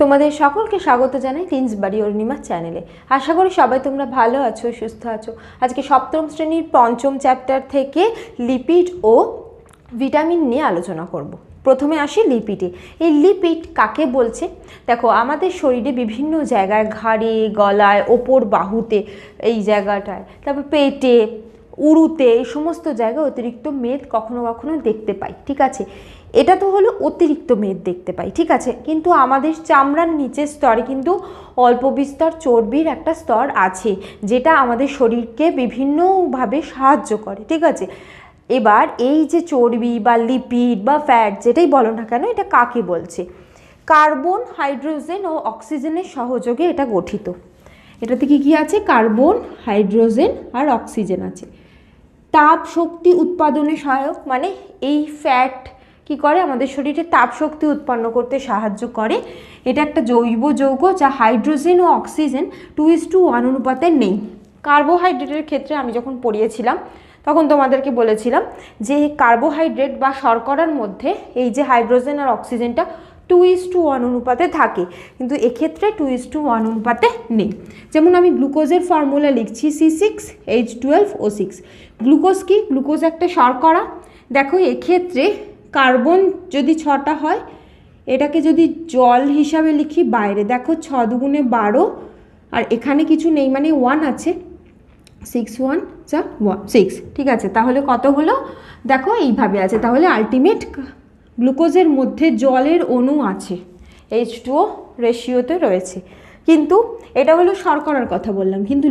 তোমাদের সকলকে স্বাগত জানাই টিনস বাড়ি অরুণিমা চ্যানেলে। আশা করি সবাই তোমরা ভালো আছো, সুস্থ আছো। আজকে সপ্তম শ্রেণীর পঞ্চম চ্যাপ্টার থেকে লিপিড ও ভিটামিন নিয়ে আলোচনা করব। প্রথমে আসি লিপিডে। এই লিপিড কাকে বলছে? দেখো, আমাদের শরীরে বিভিন্ন জায়গায়, ঘাড়ে, গলায়, ওপর বাহুতে, এই জায়গাটায়, তারপর পেটে, উরুতে, এই সমস্ত জায়গায় অতিরিক্ত মেদ কখনো কখনো দেখতে পাই। ঠিক আছে, এটা তো হলো অতিরিক্ত মেদ দেখতে পাই, ঠিক আছে। কিন্তু আমাদের চামড়ার নিচের স্তরে কিন্তু অল্প বিস্তর চর্বির একটা স্তর আছে, যেটা আমাদের শরীরকে বিভিন্নভাবে সাহায্য করে, ঠিক আছে। এবার এই যে চর্বি বা লিপিড বা ফ্যাট যেটাই বলো না কেন, এটা কাকে বলছে? কার্বন, হাইড্রোজেন ও অক্সিজেনের সহযোগে এটা গঠিত। এটাতে কি কি আছে? কার্বন, হাইড্রোজেন আর অক্সিজেন আছে। তাপ শক্তি উৎপাদনে সহায়ক, মানে এই ফ্যাট কি করে? আমাদের শরীরে তাপ শক্তি উৎপন্ন করতে সাহায্য করে। এটা একটা জৈব যৌগ যা হাইড্রোজেন ও অক্সিজেন 2:1 অনুপাতে নেই। কার্বোহাইড্রেটের ক্ষেত্রে আমি যখন পড়িয়েছিলাম তখন তোমাদেরকে বলেছিলাম যে কার্বোহাইড্রেট বা শর্করার মধ্যে এই যে হাইড্রোজেন আর অক্সিজেনটা 2:1 অনুপাতে থাকে, কিন্তু এক্ষেত্রে 2:1 অনুপাতে নেই। যেমন আমি গ্লুকোজের ফর্মুলা লিখছি C6H12O6। গ্লুকোজ কি? গ্লুকোজ একটা শর্করা। দেখো, এক্ষেত্রে কার্বন যদি 6টা হয়, এটাকে যদি জল হিসাবে লিখি বাইরে, দেখো 6 দুগুণে 12, আর এখানে কিছু নেই মানে 1 আছে, 6 1 যা 6, ঠিক আছে। তাহলে কত হলো? দেখো এইভাবে আছে। তাহলে আলটিমেট গ্লুকোজের মধ্যে জলের অণু আছে, H2O রেশিওতে রয়েছে। কিন্তু এটা হলো শর্করার কথা বললাম, কিন্তু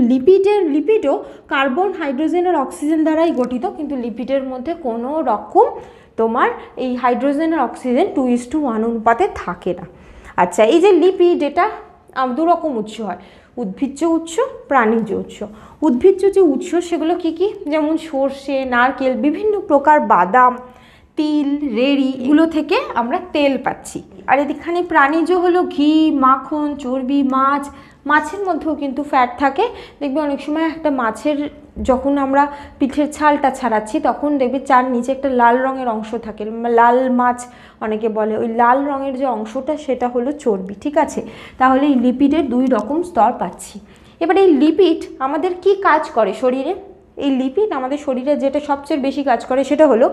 লিপিডও কার্বন, হাইড্রোজেন আর অক্সিজেন দ্বারাই গঠিত, কিন্তু লিপিডের মধ্যে কোনো রকম তোমার এই হাইড্রোজেন আর অক্সিজেন 2:1 অনুপাতে থাকে না। আচ্ছা, এই যে লিপিড, এটা দুরকম উৎস হয়, উদ্ভিজ্জ উৎস, প্রাণীজ উৎস। উদ্ভিজ্জ যে উৎস সেগুলো কি কি? যেমন সর্ষে, নারকেল, বিভিন্ন প্রকার বাদাম, তিল, রেড়ি, এগুলো থেকে আমরা তেল পাচ্ছি। আর এখানে প্রাণীজ হলো ঘি, মাখন, চর্বি, মাছের মধ্যেও কিন্তু ফ্যাট থাকে। দেখবে অনেক সময় একটা মাছের যখন আমরা পিঠের ছালটা ছাড়াচ্ছি তখন দেখবে চার নিচে একটা লাল রঙের অংশ থাকে, লাল মাছ অনেকে বলে, ওই লাল রঙের যে অংশটা সেটা হলো চর্বি, ঠিক আছে। তাহলে এই লিপিডের 2 রকম স্তর পাচ্ছি। এবার এই লিপিড আমাদের কি কাজ করে শরীরে? এই লিপিড আমাদের শরীরে যেটা সবচেয়ে বেশি কাজ করে সেটা হলো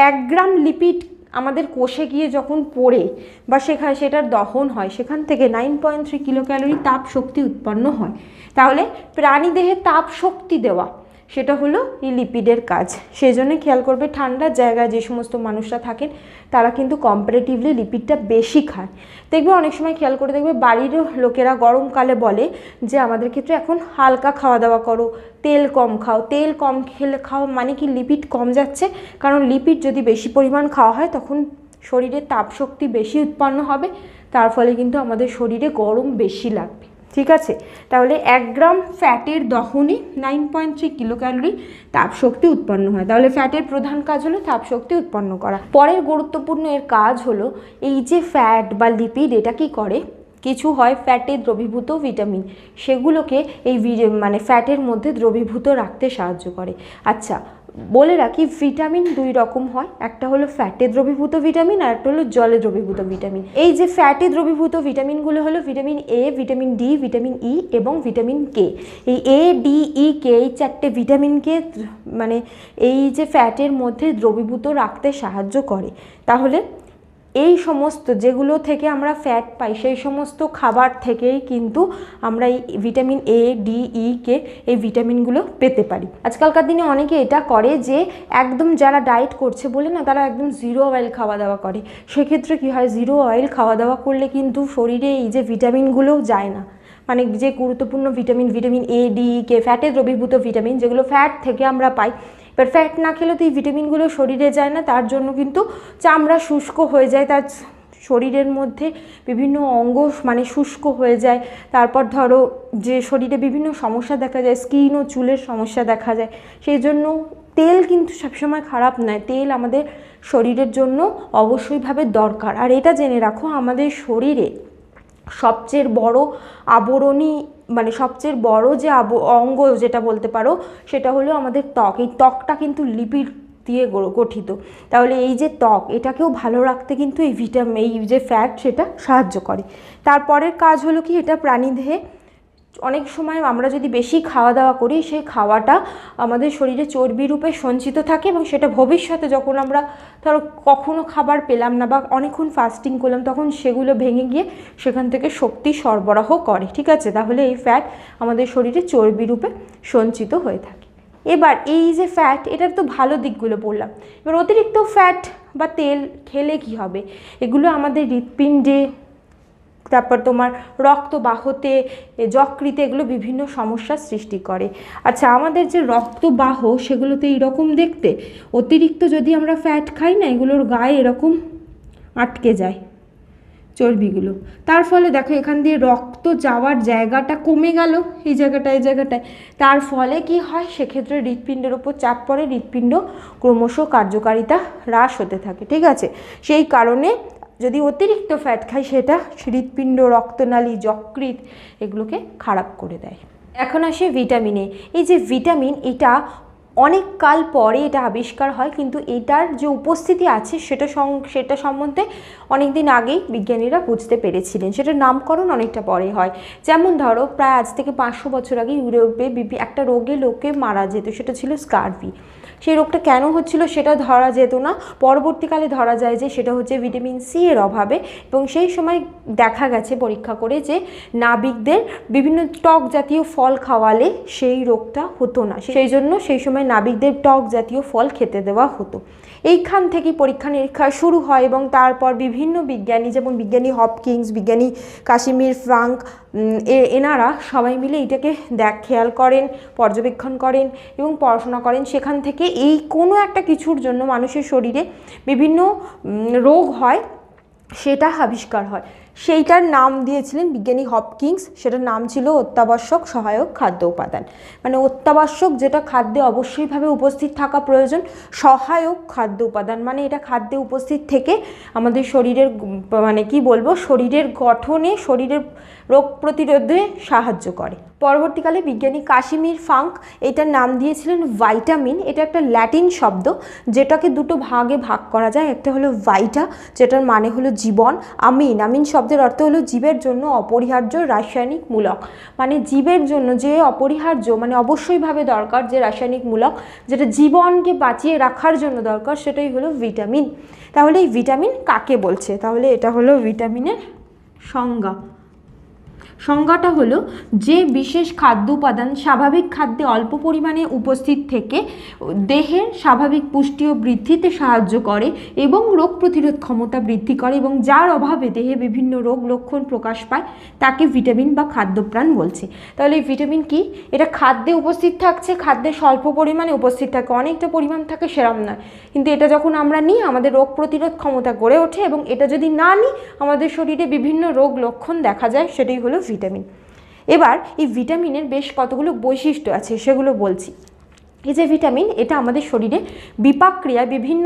1 গ্রাম লিপিড আমাদের কোষে গিয়ে যখন পড়ে বা সেটার দহন হয়, সেখান থেকে 9.3 কিলো ক্যালোরি তাপ শক্তি উৎপন্ন হয়। তাহলে প্রাণীদেহে তাপ শক্তি দেওয়া, সেটা হলো এই লিপিডের কাজ। সেই জন্য খেয়াল করবে, ঠান্ডার জায়গায় যে সমস্ত মানুষরা থাকেন তারা কিন্তু কম্পারেটিভলি লিপিডটা বেশি খায়। দেখবে অনেক সময় খেয়াল করে দেখবে বাড়ির লোকেরা গরমকালে বলে যে আমাদের ক্ষেত্রে এখন হালকা খাওয়া দাওয়া করো, তেল কম খাও। তেল কম খাও মানে কি? লিপিড কম যাচ্ছে, কারণ লিপিড যদি বেশি পরিমাণ খাওয়া হয় তখন শরীরে তাপশক্তি বেশি উৎপন্ন হবে, তার ফলে কিন্তু আমাদের শরীরে গরম বেশি লাগবে, ঠিক আছে। তাহলে 1 গ্রাম ফ্যাটের দহনে 9.3 কিলো ক্যালোরি তাপশক্তি উৎপন্ন হয়। তাহলে ফ্যাটের প্রধান কাজ হলো তাপশক্তি উৎপন্ন করা। পরের গুরুত্বপূর্ণ এর কাজ হলো এই যে ফ্যাট বা লিপিড, এটা কি করে? কিছু হয় ফ্যাটে দ্রবীভূত ভিটামিন, সেগুলোকে এই মানে ফ্যাটের মধ্যে দ্রবীভূত রাখতে সাহায্য করে। আচ্ছা, বলে রাখি, ভিটামিন 2 রকম হয়, একটা হলো ফ্যাটে দ্রবীভূত ভিটামিন আর একটা হলো জলে দ্রবীভূত ভিটামিন। এই যে ফ্যাটে দ্রবীভূত ভিটামিনগুলো হলো vitamin A, vitamin D, vitamin E এবং ভিটামিন কে। এই এ, ডি, ই, কে, এই 4টে ভিটামিনকে মানে এই যে ফ্যাটের মধ্যে দ্রবীভূত রাখতে সাহায্য করে। তাহলে এই সমস্ত যেগুলো থেকে আমরা ফ্যাট পাই সেই সমস্ত খাবার থেকেই কিন্তু আমরা এই ভিটামিন এ, ডি, ই, কে এই ভিটামিনগুলো পেতে পারি। আজকালকার দিনে অনেকে এটা করে যে একদম যারা ডায়েট করছে বলে না, তারা একদম 0 অয়েল খাওয়া দাওয়া করে। সেক্ষেত্রে কী হয়? 0 অয়েল খাওয়া দাওয়া করলে কিন্তু শরীরে এই যে ভিটামিনগুলোও যায় না, মানে যে গুরুত্বপূর্ণ ভিটামিন এ, ডি, ই, কে, ফ্যাটে দ্রবীভূত ভিটামিন, যেগুলো ফ্যাট থেকে আমরা পাই। এবার ফ্যাট না খেলে তো এই ভিটামিনগুলো শরীরে যায় না, তার জন্য কিন্তু চামড়া শুষ্ক হয়ে যায়, তার শরীরের মধ্যে বিভিন্ন অঙ্গ মানে শুষ্ক হয়ে যায়। তারপর ধরো যে শরীরে বিভিন্ন সমস্যা দেখা যায়, স্কিন ও চুলের সমস্যা দেখা যায়। সেই জন্য তেল কিন্তু সবসময় খারাপ নয়, তেল আমাদের শরীরের জন্য অবশ্যইভাবে দরকার। আর এটা জেনে রাখো, আমাদের শরীরে সবচেয়ে বড় আবরণী মানে সবচেয়ে বড় যে অঙ্গ যেটা বলতে পারো সেটা হলো আমাদের ত্বক। এই ত্বকটা কিন্তু লিপিড দিয়ে গঠিত। তাহলে এই যে ত্বক, এটাকেও ভালো রাখতে কিন্তু এই যে ফ্যাট সেটা সাহায্য করে। তারপরের কাজ হলো কি, এটা প্রাণীদেহে অনেক সময় আমরা যদি বেশি খাওয়া দাওয়া করি, সেই খাওয়াটা আমাদের শরীরে চর্বি রূপে সঞ্চিত থাকে এবং সেটা ভবিষ্যতে যখন আমরা ধরো কখনো খাবার পেলাম না বা অনেকক্ষণ ফাস্টিং করলাম, তখন সেগুলো ভেঙে গিয়ে সেখান থেকে শক্তি সরবরাহ করে। ঠিক আছে, তাহলে এই ফ্যাট আমাদের শরীরে চর্বি রূপে সঞ্চিত হয়ে থাকে। এবার এই যে ফ্যাট, এটার তো ভালো দিকগুলো বললাম। এবার অতিরিক্ত ফ্যাট বা তেল খেলে কি হবে? এগুলো আমাদের হৃৎপিণ্ডে, তারপর তোমার রক্তবাহতে, যকৃতে, এগুলো বিভিন্ন সমস্যার সৃষ্টি করে। আচ্ছা, আমাদের যে রক্তবাহ সেগুলোতে এইরকম দেখতে, অতিরিক্ত যদি আমরা ফ্যাট খাই না, এগুলোর গায়ে এরকম আটকে যায় চর্বিগুলো। তার ফলে দেখো এখান দিয়ে রক্ত যাওয়ার জায়গাটা কমে গেল, এই জায়গাটায়। তার ফলে কি হয়, সেক্ষেত্রে হৃৎপিণ্ডের ওপর চাপ পড়ে, হৃৎপিণ্ড ক্রমশ কার্যকারিতা হ্রাস হতে থাকে। ঠিক আছে, সেই কারণে যদি অতিরিক্ত ফ্যাট খাই, সেটা হৃৎপিণ্ড, রক্তনালী, যকৃৎ এগুলোকে খারাপ করে দেয়। এখন আসে ভিটামিনে। এই যে ভিটামিন, এটা অনেক কাল পরে এটা আবিষ্কার হয়, কিন্তু এটার যে উপস্থিতি আছে সেটা সম্বন্ধে অনেক দিন আগেই বিজ্ঞানীরা বুঝতে পেরেছিলেন। সেটার নামকরণ অনেকটা পরে হয়। যেমন ধরো, প্রায় আজ থেকে 500 বছর আগে ইউরোপে একটা রোগে লোকে মারা যেত, সেটা ছিল স্কারভি। সেই রোগটা কেন হচ্ছিল সেটা ধরা যেত না, পরবর্তীকালে ধরা যায় যে সেটা হচ্ছে ভিটামিন সি এর অভাবে। এবং সেই সময় দেখা গেছে পরীক্ষা করে যে নাবিকদের বিভিন্ন টক জাতীয় ফল খাওয়ালে সেই রোগটা হতো না। সেই জন্য সেই সময় নাবিকদের টক জাতীয় ফল খেতে দেওয়া হতো। এইখান থেকেই পরীক্ষা নিরীক্ষা শুরু হয় এবং তারপর বিভিন্ন বিজ্ঞানী, যেমন বিজ্ঞানী হপকিন্স, বিজ্ঞানী কাশিমির ফ্রাঙ্ক, এনারা সবাই মিলে এটাকে খেয়াল করেন, পর্যবেক্ষণ করেন এবং পড়াশোনা করেন। সেখান থেকে এই কোনো একটা কিছুর জন্য মানুষের শরীরে বিভিন্ন রোগ হয়, সেটা আবিষ্কার হয়। সেইটার নাম দিয়েছিলেন বিজ্ঞানী হপকিন্স। সেটার নাম ছিল অত্যাবশ্যক সহায়ক খাদ্য উপাদান। মানে অত্যাবশ্যক, যেটা খাদ্যে অবশ্যইভাবে উপস্থিত থাকা প্রয়োজন, সহায়ক খাদ্য উপাদান মানে এটা খাদ্যে উপস্থিত থেকে আমাদের শরীরের মানে কি বলবো, শরীরের গঠনে, শরীরের রোগ প্রতিরোধে সাহায্য করে। পরবর্তীকালে বিজ্ঞানী কাশিমির ফ্রাঙ্ক এটার নাম দিয়েছিলেন ভাইটামিন। এটা একটা ল্যাটিন শব্দ, যেটাকে দুটো ভাগে ভাগ করা যায়। একটা হলো ভাইটা, যেটার মানে হলো জীবন। আমিন শব্দের অর্থ হলো জীবের জন্য অপরিহার্য রাসায়নিক মূলক। মানে জীবের জন্য যে অপরিহার্য, মানে অবশ্যইভাবে দরকার যে রাসায়নিক মূলক, যেটা জীবনকে বাঁচিয়ে রাখার জন্য দরকার, সেটাই হলো ভিটামিন। তাহলে এই ভিটামিন কাকে বলছে? তাহলে এটা হলো ভিটামিনের সংজ্ঞা। সংজ্ঞাটা হলো যে বিশেষ খাদ্য উপাদান স্বাভাবিক খাদ্যে অল্প পরিমাণে উপস্থিত থেকে দেহের স্বাভাবিক পুষ্টি ও বৃদ্ধিতে সাহায্য করে এবং রোগ প্রতিরোধ ক্ষমতা বৃদ্ধি করে, এবং যার অভাবে দেহে বিভিন্ন রোগ লক্ষণ প্রকাশ পায় তাকে ভিটামিন বা খাদ্যপ্রাণ বলছে। তাহলে এই ভিটামিন কি? এটা খাদ্যে উপস্থিত থাকছে, খাদ্যে স্বল্প পরিমাণে উপস্থিত থাকে, অনেকটা পরিমাণ থাকে সেরম নয়, কিন্তু এটা যখন আমরা নিই আমাদের রোগ প্রতিরোধ ক্ষমতা গড়ে ওঠে, এবং এটা যদি না নিই আমাদের শরীরে বিভিন্ন রোগ লক্ষণ দেখা যায়, সেটাই হলো ভিটামিন। এবার এই ভিটামিনের বেশ কতগুলো বৈশিষ্ট্য আছে, সেগুলো বলছি। এই যে ভিটামিন, এটা আমাদের শরীরে বিপাকক্রিয়ায় বিভিন্ন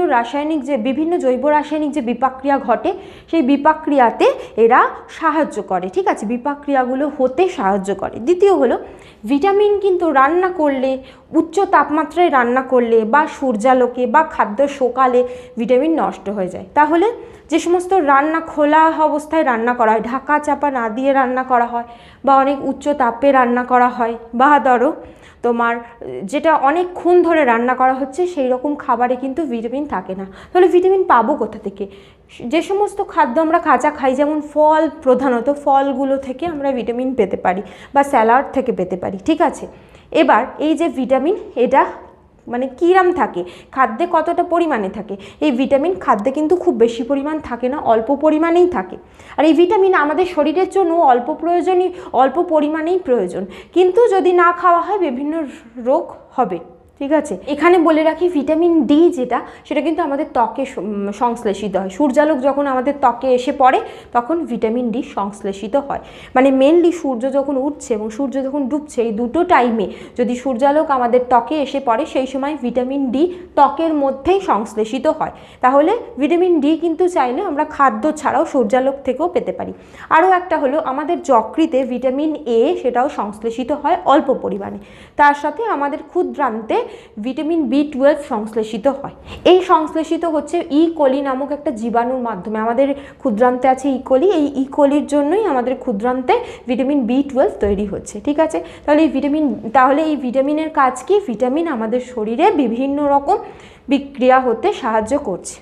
জৈব রাসায়নিক যে বিপাকক্রিয়া ঘটে, সেই বিপাকক্রিয়াতে এরা সাহায্য করে। ঠিক আছে, বিপাকক্রিয়াগুলো হতে সাহায্য করে। দ্বিতীয় হলো, ভিটামিন কিন্তু রান্না করলে, উচ্চ তাপমাত্রায় রান্না করলে বা সূর্যালোকে বা খাদ্য শোকালে ভিটামিন নষ্ট হয়ে যায়। তাহলে যে সমস্ত রান্না খোলা অবস্থায় রান্না করা হয়, ঢাকা চাপা না দিয়ে রান্না করা হয়, বা অনেক উচ্চ তাপে রান্না করা হয়, বা ধরো তোমার যেটা অনেকক্ষণ ধরে রান্না করা হচ্ছে, সেই রকম খাবারে কিন্তু ভিটামিন থাকে না। তাহলে ভিটামিন পাবো কোথা থেকে? যে সমস্ত খাদ্য আমরা কাঁচা খাই, যেমন ফল, প্রধানত ফলগুলো থেকে আমরা ভিটামিন পেতে পারি, বা স্যালাড থেকে পেতে পারি। ঠিক আছে, এবার এই যে ভিটামিন, এটা মানে কিরাম থাকে, খাদ্যে কতটা পরিমাণে থাকে? এই ভিটামিন খাদ্যে কিন্তু খুব বেশি পরিমাণ থাকে না, অল্প পরিমাণেই থাকে। আর এই ভিটামিন আমাদের শরীরের জন্য অল্প পরিমাণেই প্রয়োজন, কিন্তু যদি না খাওয়া হয় বিভিন্ন রোগ হবে। ঠিক আছে, এখানে বলে রাখি ভিটামিন ডি যেটা, সেটা কিন্তু আমাদের ত্বকে সংশ্লেষিত হয়। সূর্যালোক যখন আমাদের ত্বকে এসে পড়ে তখন ভিটামিন ডি সংশ্লেষিত হয়। মানে মেনলি সূর্য যখন উঠছে এবং সূর্য যখন ডুবছে, এই দুটো টাইমে যদি সূর্যালোক আমাদের ত্বকে এসে পড়ে, সেই সময় ভিটামিন ডি ত্বকের মধ্যেই সংশ্লেষিত হয়। তাহলে ভিটামিন ডি কিন্তু চাইলে আমরা খাদ্য ছাড়াও সূর্যালোক থেকেও পেতে পারি। আরও একটা হলো, আমাদের যকৃতে ভিটামিন এ, সেটাও সংশ্লেষিত হয় অল্প পরিমাণে। তার সাথে আমাদের ক্ষুদ্রান্তে ভিটামিন B12 সংশ্লেষিত হয়। এই সংশ্লেষিত হচ্ছে কোলি নামক একটা জীবাণুর মাধ্যমে। আমাদের ক্ষুদ্রান্তে আছে কোলি, এই কোলির জন্যই আমাদের ক্ষুদ্রান্তে ভিটামিন B12 তৈরি হচ্ছে। ঠিক আছে, তাহলে এই ভিটামিনের কাজ কি? ভিটামিন আমাদের শরীরে বিভিন্ন রকম বিক্রিয়া হতে সাহায্য করছে।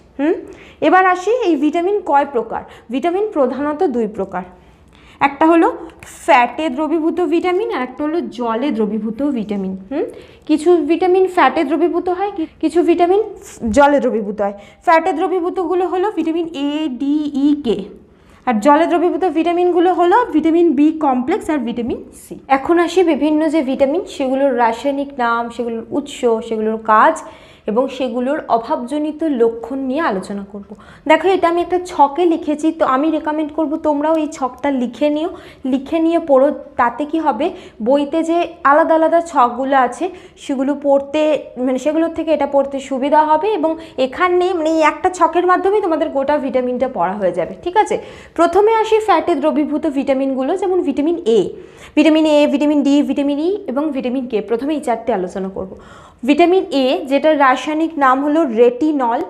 এবার আসি, এই ভিটামিন কয় প্রকার? ভিটামিন প্রধানত দুই প্রকার, একটা হলো ফ্যাটে দ্রবীভূত ভিটামিন আর একটা হলো জলে দ্রবীভূত ভিটামিন। কিছু ভিটামিন ফ্যাটে দ্রবীভূত হয়, কিছু ভিটামিন জলে দ্রবীভূত হয়। ফ্যাটে দ্রবীভূতগুলো হলো vitamin A, D, E, K, আর জলে দ্রবীভূত ভিটামিনগুলো হলো ভিটামিন B কমপ্লেক্স আর ভিটামিন C। এখন আসি বিভিন্ন যে ভিটামিন, সেগুলোর রাসায়নিক নাম, সেগুলোর উৎস, সেগুলোর কাজ এবং সেগুলোর অভাবজনিত লক্ষণ নিয়ে আলোচনা করব। দেখো, এটা আমি একটা ছকে লিখেছি, তো আমি রেকমেন্ড করব তোমরাও এই ছকটা লিখে নিয়ে পড়ো। তাতে কি হবে, বইতে যে আলাদা আলাদা ছকগুলো আছে সেগুলো পড়তে, মানে সেগুলোর থেকে এটা পড়তে সুবিধা হবে, এবং এখানে মানে এই একটা ছকের মাধ্যমেই তোমাদের গোটা ভিটামিনটা পড়া হয়ে যাবে। ঠিক আছে, প্রথমে আসি ফ্যাটে দ্রবীভূত ভিটামিনগুলো, যেমন vitamin A, vitamin D, vitamin E এবং ভিটামিন K। প্রথমে এই চারটে আলোচনা করব। ভিটামিন A, যেটার রাসায়নিক নাম হলো রেটিনল,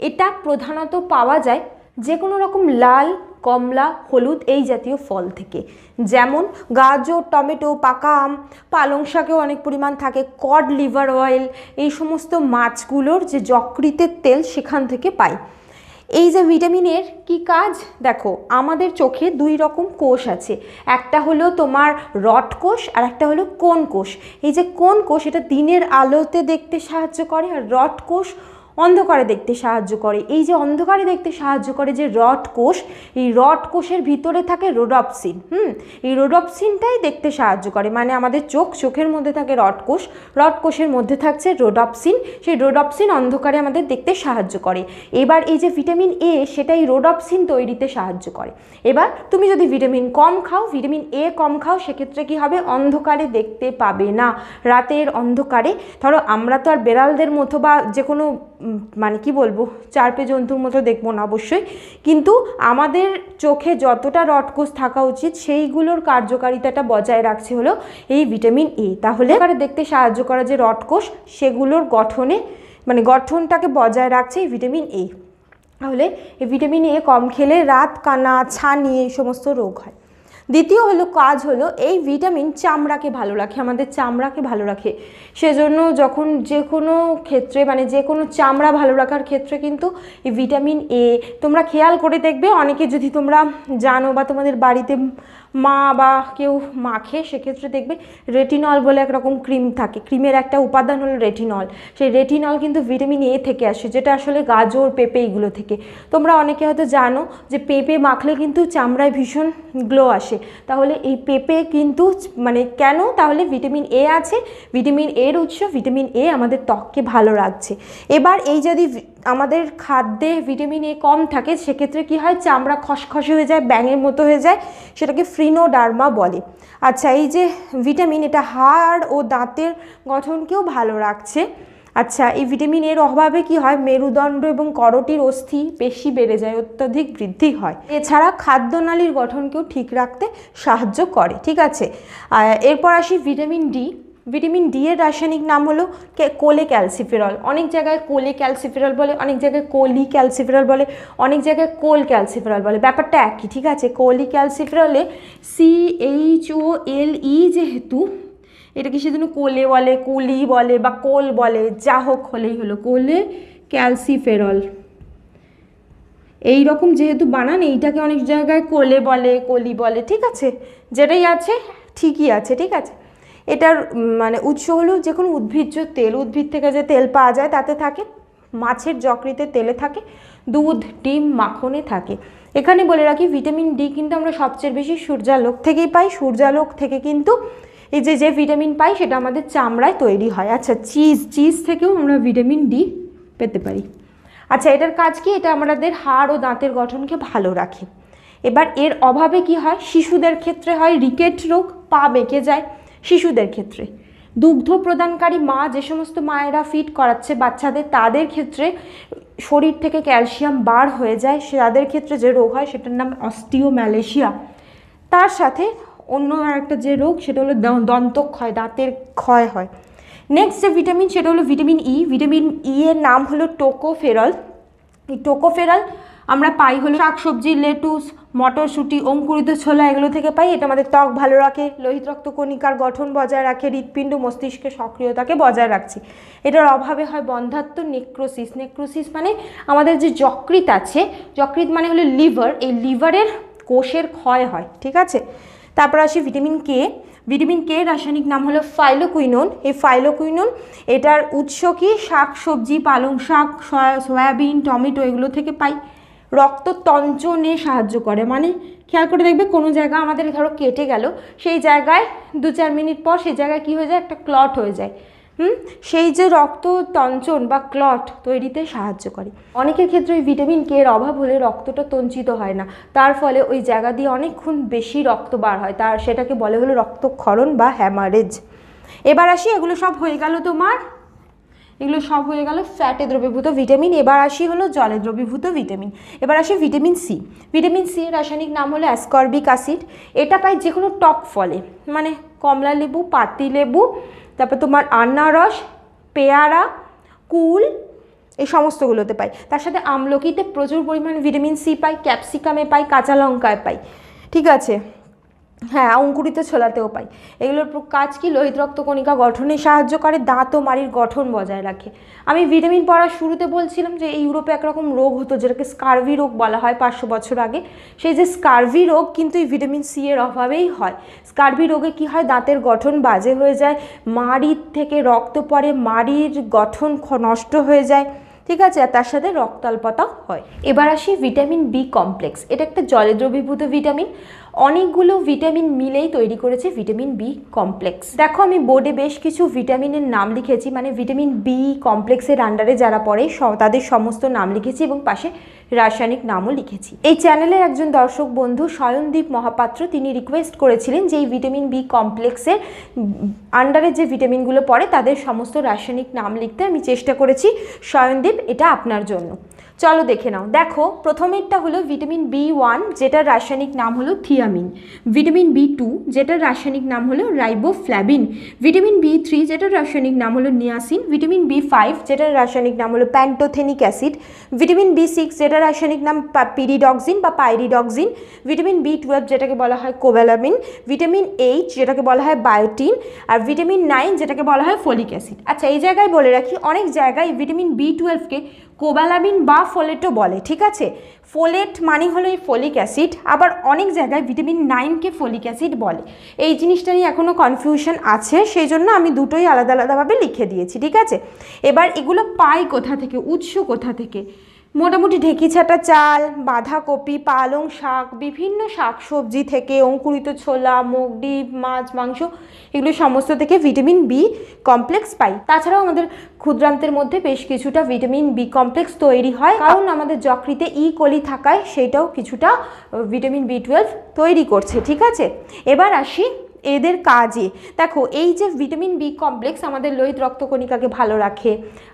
এটা প্রধানত পাওয়া যায় যে কোনো রকম লাল, কমলা, হলুদ এই জাতীয় ফল থেকে, যেমন গাজর, টমেটো, পাকা আম, পালং শাকেও অনেক পরিমাণ থাকে, কড লিভার অয়েল, এই সমস্ত মাছগুলোর যে যকৃতের তেল সেখান থেকে পাই। এই যে ভিটামিনের কি কাজ দেখো, আমাদের চোখে দুই রকম কোষ আছে, একটা হলো তোমার রড কোষ আর একটা হলো কোন কোষ। এই যে কোন কোষ, এটা দিনের আলোতে দেখতে সাহায্য করে, আর রড কোষ অন্ধকারে দেখতে সাহায্য করে। এই যে অন্ধকারে দেখতে সাহায্য করে যে রড কোষ, এই রড কোষের ভিতরে থাকে রোডপসিন। এই রোডপসিনটাই দেখতে সাহায্য করে, মানে আমাদের চোখের মধ্যে থাকে রড কোষের মধ্যে থাকছে রোডপসিন, সেই রোডপসিন অন্ধকারে আমাদের দেখতে সাহায্য করে। এবার এই যে ভিটামিন A, সেটাই রোডপসিন তৈরিতে সাহায্য করে। এবার তুমি যদি ভিটামিন A কম খাও, সেক্ষেত্রে কি হবে, অন্ধকারে দেখতে পাবে না। রাতের অন্ধকারে, ধরো আমরা তো আর বেড়ালদের মতো বা যে কোনো মানে কি বলবো, চারপে জন্তুর মতো দেখবো না অবশ্যই, কিন্তু আমাদের চোখে যতটা রডকোষ থাকা উচিত সেইগুলোর কার্যকারিতাটা বজায় রাখছে হলো এই ভিটামিন A। তাহলে দেখতে সাহায্য করা যে রডকোষ, সেগুলোর গঠনটাকে বজায় রাখছে এই ভিটামিন A। তাহলে এই ভিটামিন A কম খেলে রাত কানা, ছানি এই সমস্ত রোগ হয়। দ্বিতীয় কাজ হলো এই ভিটামিন চামড়াকে ভালো রাখে, আমাদের চামড়াকে ভালো রাখে। সেজন্য যখন যে কোনো ক্ষেত্রে, মানে যে কোনো চামড়া ভালো রাখার ক্ষেত্রে কিন্তু এই ভিটামিন A তোমরা খেয়াল করে দেখবে, অনেকে যদি তোমরা জানো বা তোমাদের বাড়িতে মা বা কেউ মাখে, সেক্ষেত্রে দেখবে রেটিনল বলে একরকম ক্রিম থাকে, ক্রিমের একটা উপাদান হলো রেটিনল। সেই রেটিনল কিন্তু ভিটামিন A থেকে আসে, যেটা আসলে গাজর, পেঁপে এগুলো থেকে। তোমরা অনেকে হয়তো জানো যে পেঁপে মাখলে কিন্তু চামড়ায় ভীষণ গ্লো আসে। তাহলে এই পেঁপে কিন্তু কেন, তাহলে ভিটামিন A আছে, ভিটামিন এর উৎস ভিটামিন A আমাদের ত্বককে ভালো রাখছে। এবার এই যদি আমাদের খাদ্যে ভিটামিন A কম থাকে, সেক্ষেত্রে কি হয়, চামড়া খসখসে হয়ে যায়, ব্যাঙের মতো হয়ে যায়, সেটাকে ফ্রিনোডার্মা বলে। আচ্ছা, এই যে ভিটামিন, এটা হাড় ও দাঁতের গঠনকেও ভালো রাখছে। আচ্ছা, এই ভিটামিন এর অভাবে কি হয়, মেরুদণ্ড এবং করটির অস্থি পেশি বেড়ে যায়, অত্যধিক বৃদ্ধি হয়। এছাড়া খাদ্যনালীর গঠনকেও ঠিক রাখতে সাহায্য করে। ঠিক আছে, এরপর আসি ভিটামিন D। ভিটামিন D এর রাসায়নিক নাম হলো কোলেক্যালসিফেরল। অনেক জায়গায় কোলেক্যালসিফেরল বলে, অনেক জায়গায় কোলিক্যালসিফেরল বলে, অনেক জায়গায় কোলক্যালসিফেরল বলে, ব্যাপারটা একই। ঠিক আছে, কোলিক্যালসিফেরলে CHOLE যেহেতু, এটাকে সেজন্য কোলে বলে, কুলি বলে বা কোল বলে, যা হোক হলেই হলো কোলে ক্যালসিফেরল। এইরকম যেহেতু বানান, এইটাকে অনেক জায়গায় কোলে বলে, কলি বলে। ঠিক আছে, যেটাই আছে ঠিকই আছে। ঠিক আছে, এটার উৎস হলো যে কোনো উদ্ভিজ্জ তেল, উদ্ভিদ থেকে যে তেল পাওয়া যায় তাতে থাকে, মাছের যকৃতে তেলে থাকে, দুধ, ডিম, মাখনে থাকে। এখানে বলে রাখি, ভিটামিন D কিন্তু আমরা সবচেয়ে বেশি সূর্যালোক থেকেই পাই। সূর্যালোক থেকে কিন্তু এই যে ভিটামিন পাই, সেটা আমাদের চামড়ায় তৈরি হয়। আচ্ছা, চিজ থেকেও আমরা ভিটামিন D পেতে পারি। আচ্ছা, এটার কাজ কি, এটা আমাদের হাড় ও দাঁতের গঠনকে ভালো রাখে। এবার এর অভাবে কি হয়, শিশুদের ক্ষেত্রে হয় রিকেট রোগ, পা বেঁকে যায় শিশুদের ক্ষেত্রে। দুগ্ধ প্রদানকারী মা, যে সমস্ত মায়েরা ফিড করাচ্ছে বাচ্চাদের, তাদের ক্ষেত্রে শরীর থেকে ক্যালসিয়াম বার হয়ে যায়, তাদের ক্ষেত্রে যে রোগ হয় সেটার নাম অস্টিওম্যালেশিয়া। তার সাথে অন্য একটা যে রোগ, সেটা হলো দন্তক্ষয়, দাঁতের ক্ষয় হয়। নেক্সট যে ভিটামিন সেটা হলো ভিটামিন ই। ভিটামিন ই এর নাম হলো টোকোফেরল। এই টোকোফেরল আমরা পাই হলো শাকসবজি, লেটুস, মটরশুঁটি, অঙ্কুরিত ছোলা এগুলো থেকে পাই। এটা আমাদের ত্বক ভালো রাখে, লোহিত রক্ত কণিকার গঠন বজায় রাখে, হৃৎপিণ্ড মস্তিষ্কের সক্রিয়তাকে বজায় রাখছে। এটার অভাবে হয় বন্ধ্যাত্ব, নেক্রোসিস। নেক্রোসিস মানে আমাদের যে যকৃৎ আছে, যকৃৎ মানে হলো লিভার, এই লিভারের কোষের ক্ষয় হয়, ঠিক আছে। তারপর আসি ভিটামিন কে। ভিটামিন কে রাসায়নিক নাম হলো ফাইলোকুইনোন। এই ফাইলোকুইনোন এটার উৎস কি? শাক সবজি, পালং শাক, সয়াবিন, টমেটো এগুলো থেকে পাই। রক্ত তঞ্চনে সাহায্য করে, মানে খেয়াল করে দেখবে কোনো জায়গা আমাদের ধরো কেটে গেল, সেই জায়গায় 2-4 মিনিট পর সেই জায়গায় কী হয়ে যায়, একটা ক্লট হয়ে যায়। সেই যে রক্ত তঞ্চন বা ক্লট তৈরিতে সাহায্য করে। অনেকের ক্ষেত্রে ওই ভিটামিন কে এর অভাব হলে রক্তটা তঞ্চিত হয় না, তার ফলে ওই জায়গা দিয়ে অনেকক্ষণ বেশি রক্ত বার হয়, তার সেটাকে বলে হলো রক্তক্ষরণ বা হ্যামারেজ। এবার আসি, এগুলো সব হয়ে গেল তোমার, এগুলো সব হয়ে গেল ফ্যাটে দ্রবীভূত ভিটামিন। এবার আসি হলো জলে দ্রবীভূত ভিটামিন। এবার আসি ভিটামিন সি। ভিটামিন সি এর রাসায়নিক নাম হলো অ্যাসকর্বিক অ্যাসিড। এটা পাই যে কোনো টক ফলে, মানে কমলা লেবু, পাতি লেবু, তারপর তোমার আনারস, পেয়ারা, কুল, এই সমস্তগুলোতে পাই। তার সাথে আমলকিতে প্রচুর পরিমাণে ভিটামিন সি পাই, ক্যাপসিকামে পাই, কাঁচা লঙ্কায় পাই, ঠিক আছে। হ্যাঁ, অঙ্কুরিত ছোলাতেও পাই। এগুলোর কাজ কি? লোহিত রক্ত কণিকা গঠনে সাহায্য করে, দাঁত ও মাড়ির গঠন বজায় রাখে। আমি ভিটামিন পড়ার শুরুতে বলছিলাম যে এই ইউরোপে একরকম রোগ হতো যেটাকে স্কারভি রোগ বলা হয় 500 বছর আগে। সেই যে স্কারভি রোগ কিন্তু এই ভিটামিন সি এর অভাবেই হয়। স্কারভি রোগে কি হয়? দাঁতের গঠন বাজে হয়ে যায়, মাড়ির থেকে রক্ত পড়ে, মাড়ির গঠন নষ্ট হয়ে যায়, ঠিক আছে, আর তার সাথে রক্তাল্পতাও হয়। এবার আসি ভিটামিন বি কমপ্লেক্স। এটা একটা জলে দ্রবীভূত ভিটামিন। অনেকগুলো ভিটামিন মিলেই তৈরি করেছে ভিটামিন বি কমপ্লেক্স। দেখো আমি বোর্ডে বেশ কিছু ভিটামিনের নাম লিখেছি, মানে ভিটামিন বি কমপ্লেক্সের আন্ডারে যারা পড়ে তাদের সমস্ত নাম লিখেছি এবং পাশে রাসায়নিক নামও লিখেছি। এই চ্যানেলের একজন দর্শক বন্ধু শয়নদীপ মহাপাত্র, তিনি রিকোয়েস্ট করেছিলেন যে এই ভিটামিন বি কমপ্লেক্সের আন্ডারে যে ভিটামিনগুলো পড়ে তাদের সমস্ত রাসায়নিক নাম লিখতে। আমি চেষ্টা করেছি। শয়নদীপ, এটা আপনার জন্য। চলো দেখে নাও। দেখো প্রথমেরটা হলো ভিটামিন বি1, যেটার রাসায়নিক নাম হলো থিয়ামিন। ভিটামিন বি2, যেটার রাসায়নিক নাম হলো রাইবোফ্ল্যাভিন। ভিটামিন বি3, যেটার রাসায়নিক নাম হলো নিয়াসিন। ভিটামিন বি5, যেটার রাসায়নিক নাম হলো প্যান্টোথেনিক অ্যাসিড। ভিটামিন বি6, যেটার রাসায়নিক নাম পিরিডক্সিন বা পাইরিডক্সিন। ভিটামিন বি12, যেটাকে বলা হয় কোবালামিন। ভিটামিন এইচ, যেটাকে বলা হয় বায়োটিন। আর ভিটামিন 9, যেটাকে বলা হয় ফলিক অ্যাসিড। আচ্ছা, এই জায়গায় বলে রাখি, অনেক জায়গায় ভিটামিন বি12কে কোবালামিন বা ফোলেটও বলে, ঠিক আছে। ফোলেট মানে হলো এই ফলিক অ্যাসিড, আবার অনেক জায়গায় ভিটামিন 9কে ফলিক অ্যাসিড বলে। এই জিনিসটা নিয়ে এখনও কনফিউশন আছে, সেই জন্য আমি দুটোই আলাদা আলাদাভাবে লিখে দিয়েছি, ঠিক আছে। এবার এগুলো পাই কোথা থেকে, উৎস কোথা থেকে? মোটামুটি ঢেকি ছাটা চাল, বাঁধাকপি, পালং শাক, বিভিন্ন শাক সবজি থেকে, অঙ্কুরিত ছোলা, মুগ, ডিম, মাছ, মাংস, এগুলো সমস্ত থেকে ভিটামিন বি কমপ্লেক্স পাই। তাছাড়াও আমাদের ক্ষুদ্রান্তের মধ্যে বেশ কিছুটা ভিটামিন বি কমপ্লেক্স তৈরি হয়, কারণ আমাদের যকৃতে ই কোলি থাকায় সেইটাও কিছুটা ভিটামিন বি12 তৈরি করছে, ঠিক আছে। এবার আসি এদের কাজে। দেখো এই যে ভিটামিন বি কমপ্লেক্স আমাদের লোহিত রক্তকণিকাকে ভালো রাখে,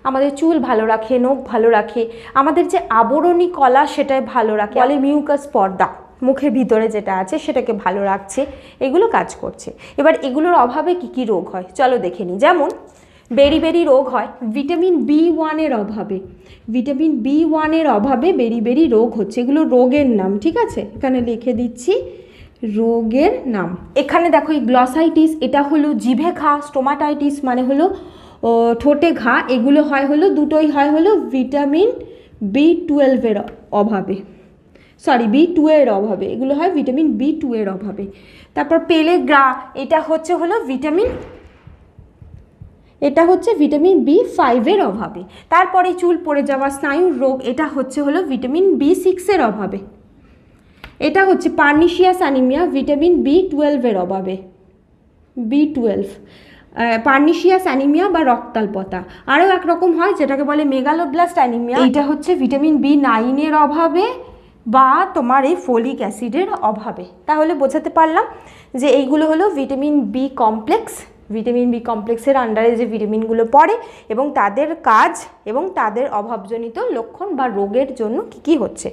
আমাদের চুল ভালো রাখে, নখ ভালো রাখে, আমাদের যে আবরণী কলা সেটাই ভালো রাখে, বলে মিউকাস পর্দা মুখের ভিতরে যেটা আছে সেটাকে ভালো রাখছে, এগুলো কাজ করছে। এবার এগুলোর অভাবে কি কি রোগ হয় চলো দেখে নিই। যেমন বেরি রোগ হয় ভিটামিন বি1 এর অভাবে। ভিটামিন বি1 এর অভাবে বেরি রোগ হচ্ছে, এগুলো রোগের নাম, ঠিক আছে, এখানে লিখে দিচ্ছি রোগের নাম। এখানে দেখো এই গ্লসাইটিস, এটা হলো জিভে ঘা। স্টোমাটাইটিস মানে হলো ঠোঁটে ঘা। এগুলো হয় হলো, দুটোই হয় হলো ভিটামিন বি12 এর অভাবে, বি2 এর অভাবে। এগুলো হয় ভিটামিন বি2 এর অভাবে। তারপর পেলেগ্রা, এটা হচ্ছে হলো ভিটামিন বি5 এর অভাবে। তারপরে চুল পড়ে যাওয়া, স্নায়ুর রোগ, এটা হচ্ছে হলো ভিটামিন বি6 এর অভাবে। এটা হচ্ছে পার্নিশিয়াস অ্যানিমিয়া, ভিটামিন বি12 এর অভাবে। বি12 পার্নিশিয়াস অ্যানিমিয়া বা রক্তাল্পতা। আরও একরকম হয় যেটাকে বলে মেগালোব্লাস্ট অ্যানিমিয়া, এইটা হচ্ছে ভিটামিন বি9 এর অভাবে বা তোমার এই ফলিক অ্যাসিডের অভাবে। তাহলে বোঝাতে পারলাম যে এইগুলো হলো vitamin B complex, vitamin B কমপ্লেক্সের আন্ডারে যে ভিটামিনগুলো পড়ে এবং তাদের কাজ এবং তাদের অভাবজনিত লক্ষণ বা রোগের জন্য কী কী হচ্ছে।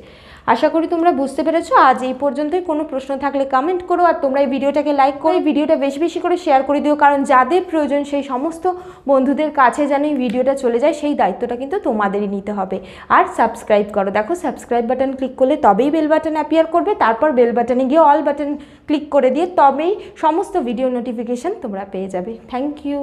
আশা করি তোমরা বুঝতে পেরেছো। আজ এই পর্যন্তই। কোনো প্রশ্ন থাকলে কমেন্ট করো, আর তোমরা এই ভিডিওটাকে লাইক করে এই ভিডিওটা বেশি বেশি করে শেয়ার করে দিও, কারণ যাদের প্রয়োজন সেই সমস্ত বন্ধুদের কাছে যেন এই ভিডিওটা চলে যায় সেই দায়িত্বটা কিন্তু তোমাদেরই নিতে হবে। আর সাবস্ক্রাইব করো, দেখো সাবস্ক্রাইব বাটন ক্লিক করলে তবেই বেল বাটন অ্যাপিয়ার করবে, তারপর বেল বাটনে গিয়ে অল বাটন ক্লিক করে দিয়ে তবেই সমস্ত ভিডিও নোটিফিকেশান তোমরা পেয়ে যাবে। Thank you.